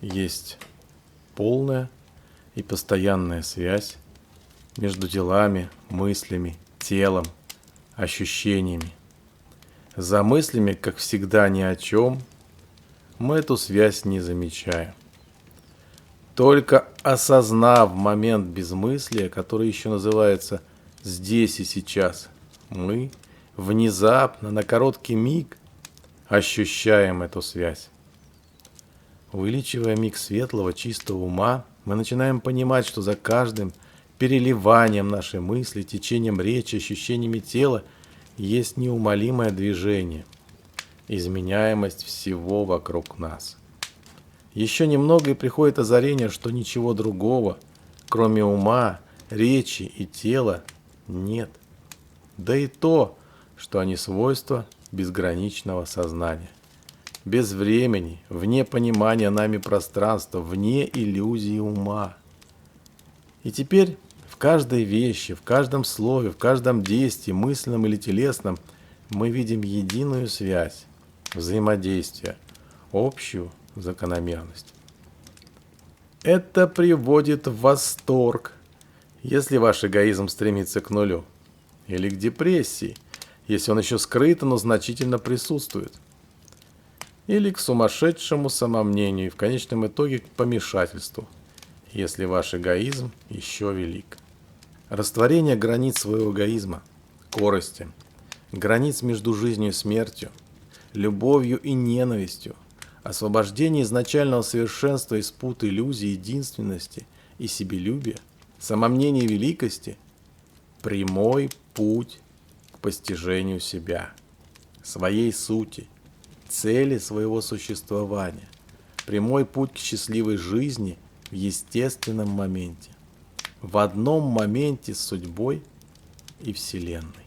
есть полная и постоянная связь между делами, мыслями, телом, ощущениями. За мыслями, как всегда, ни о чем, мы эту связь не замечаем. Только осознав момент безмыслия, который еще называется «здесь и сейчас», мы внезапно, на короткий миг, ощущаем эту связь. Увеличивая миг светлого, чистого ума, мы начинаем понимать, что за каждым переливанием нашей мысли, течением речи, ощущениями тела есть неумолимое движение, изменяемость всего вокруг нас. Еще немного и приходит озарение, что ничего другого, кроме ума, речи и тела, нет. Да и то, что они свойства безграничного сознания. Без времени, вне понимания нами пространства, вне иллюзии ума. И теперь в каждой вещи, в каждом слове, в каждом действии, мысленном или телесном, мы видим единую связь, взаимодействие, общую закономерность. Это приводит в восторг, если ваш эгоизм стремится к нулю, или к депрессии, если он еще скрыто, но значительно присутствует, или к сумасшедшему самомнению и в конечном итоге к помешательству, если ваш эгоизм еще велик. Растворение границ своего эгоизма, корости, границ между жизнью и смертью, любовью и ненавистью, освобождение изначального совершенства из пут иллюзий единственности и себелюбия, самомнения и великости – прямой путь к постижению себя, своей сути, цели своего существования, прямой путь к счастливой жизни в естественном моменте, в одном моменте с судьбой и Вселенной.